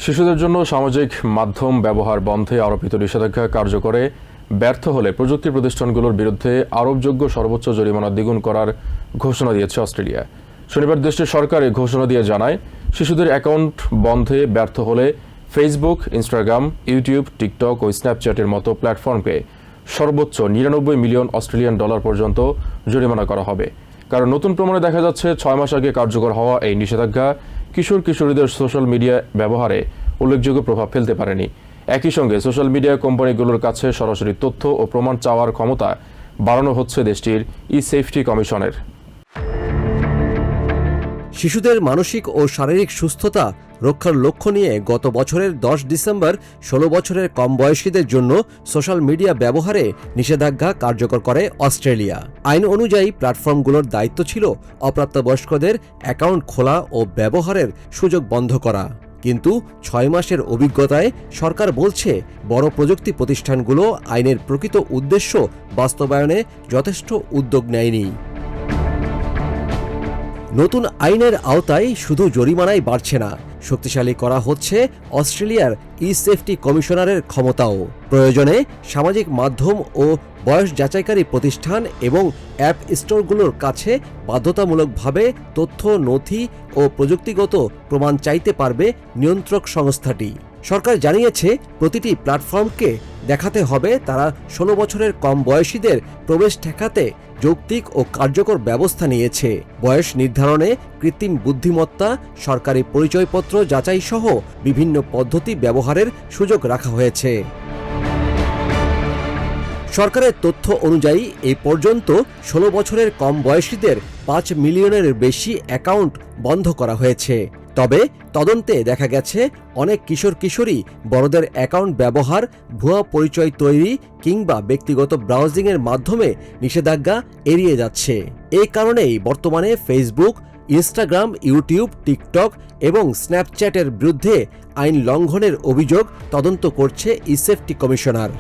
শিশুদের জন্য সামাজিক মাধ্যম ব্যবহার বন্ধে আরোপিত নিষেধাজ্ঞা কার্যকরে ব্যর্থ হলে প্রযুক্তি প্রতিষ্ঠানগুলোর বিরুদ্ধে আরোপযোগ্য সর্বোচ্চ জরিমানা দ্বিগুণ করার ঘোষণা দিয়েছে অস্ট্রেলিয়া। শনিবার দেশটির সরকার এই ঘোষণা দিয়ে জানায়, শিশুদের অ্যাকাউন্ট বন্ধে ব্যর্থ হলে ফেসবুক, ইনস্টাগ্রাম, ইউটিউব, টিকটক ও স্ন্যাপচ্যাটের মতো প্ল্যাটফর্মকে সর্বোচ্চ 99 মিলিয়ন অস্ট্রেলিয়ান ডলার পর্যন্ত জরিমানা করা হবে। কারণ নতুন প্রমাণে দেখা যাচ্ছে 6 মাস আগে কার্যকর হওয়া এই নিষেধাজ্ঞা কিশোরীদের সোশ্যাল মিডিয়া ব্যবহারে উল্লেখযোগ্য প্রভাব ফেলতে পারেনি। একই সঙ্গে সোশ্যাল মিডিয়া কোম্পানিগুলোর কাছে সরাসরি তথ্য ও প্রমাণ চাওয়ার ক্ষমতা বাড়ানো হচ্ছে দেশটির ই-সেফটি কমিশনের। শিশুদের মানসিক ও শারীরিক সুস্থতা রক্ষার লক্ষ্য নিয়ে গত বছরের 10 ডিসেম্বর 16 বছরের কম বয়সীদের জন্য সোশ্যাল মিডিয়া ব্যবহারে নিষেধাজ্ঞা কার্যকর করে অস্ট্রেলিয়া। আইন অনুযায়ী প্ল্যাটফর্মগুলোর দায়িত্ব ছিল অপ্রাপ্তবয়স্কদের অ্যাকাউন্ট খোলা ও ব্যবহারের সুযোগ বন্ধ করা। কিন্তু 6 মাসের অভিজ্ঞতায় সরকার বলছে, বড় প্রযুক্তি প্রতিষ্ঠানগুলো আইনের প্রকৃত উদ্দেশ্য বাস্তবায়নে যথেষ্ট উদ্যোগ নেয়নি। নতুন আইনের আওতায় শুধু জরিমানাই বাড়ছে না, শক্তিশালী করা হচ্ছে অস্ট্রেলিয়ার ই-সেফটি কমিশনারের ক্ষমতাও। প্রয়োজনে সামাজিক মাধ্যম ও বয়স যাচাইকারী প্রতিষ্ঠান এবং অ্যাপ স্টোরগুলোর কাছে বাধ্যতামূলকভাবে তথ্য, নথি ও প্রযুক্তিগত প্রমাণ চাইতে পারবে নিয়ন্ত্রক সংস্থাটি। সরকার জানিয়েছে, প্রতিটি প্ল্যাটফর্মকে দেখাতে হবে তারা 16 বছরের কম বয়সীদের প্রবেশ ঠেকাতে যৌক্তিক ও কার্যকর ব্যবস্থা নিয়েছে। বয়স নির্ধারণে কৃত্রিম বুদ্ধিমত্তা, সরকারি পরিচয়পত্র যাচাই সহ বিভিন্ন পদ্ধতি ব্যবহারের সুযোগ রাখা হয়েছে। সরকারের তথ্য অনুযায়ী এই পর্যন্ত 16 বছরের কম বয়সীদের 5 মিলিয়নের বেশি অ্যাকাউন্ট বন্ধ করা হয়েছে। তবে তদন্তে দেখা গেছে, অনেক কিশোরী বড়দের অ্যাকাউন্ট ব্যবহার, ভুয়া পরিচয় তৈরি কিংবা ব্যক্তিগত ব্রাউজিংয়ের মাধ্যমে নিষেধাজ্ঞা এড়িয়ে যাচ্ছে। এই কারণেই বর্তমানে ফেসবুক, ইনস্টাগ্রাম, ইউটিউব, টিকটক এবং স্ন্যাপচ্যাটের বিরুদ্ধে আইন লঙ্ঘনের অভিযোগ তদন্ত করছে ই-সেফটি কমিশনার।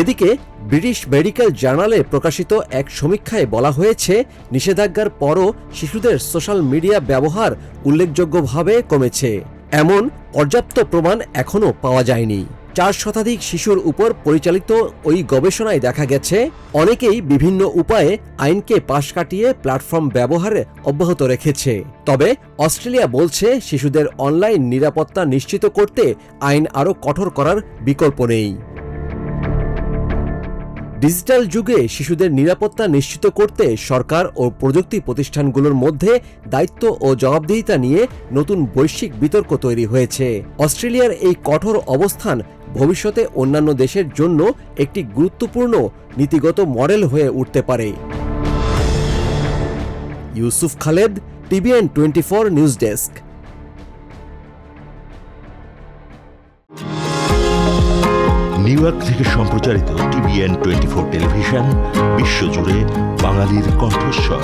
এদিকে ব্রিটিশ মেডিকেল জার্নালে প্রকাশিত এক সমীক্ষায় বলা হয়েছে, নিষেধাজ্ঞার পরও শিশুদের সোশ্যাল মিডিয়া ব্যবহার উল্লেখযোগ্যভাবে কমেছে। এমন পর্যাপ্ত প্রমাণ এখনও পাওয়া যায়নি। 4 শতাধিক শিশুর উপর পরিচালিত ওই গবেষণায় দেখা গেছে, অনেকেই বিভিন্ন উপায়ে আইনকে পাশ কাটিয়ে প্ল্যাটফর্ম ব্যবহারে অব্যাহত রেখেছে। তবে অস্ট্রেলিয়া বলছে, শিশুদের অনলাইন নিরাপত্তা নিশ্চিত করতে আইন আরও কঠোর করার বিকল্প নেই। ডিজিটাল যুগে শিশুদের নিরাপত্তা নিশ্চিত করতে সরকার ও প্রযুক্তি প্রতিষ্ঠানগুলোর মধ্যে দায়িত্ব ও জবাবদিহিতা নিয়ে নতুন বৈশ্বিক বিতর্ক তৈরি হয়েছে। অস্ট্রেলিয়ার এই কঠোর অবস্থান ভবিষ্যতে অন্যান্য দেশের জন্য একটি গুরুত্বপূর্ণ নীতিগত মডেল হয়ে উঠতে পারে। Yusuf Khaled, TVN 24 news desk. New York থেকে সম্প্রচারিত TVN 24 টেলিভিশন বিশ্বজুড়ে বাঙালির কণ্ঠস্বর।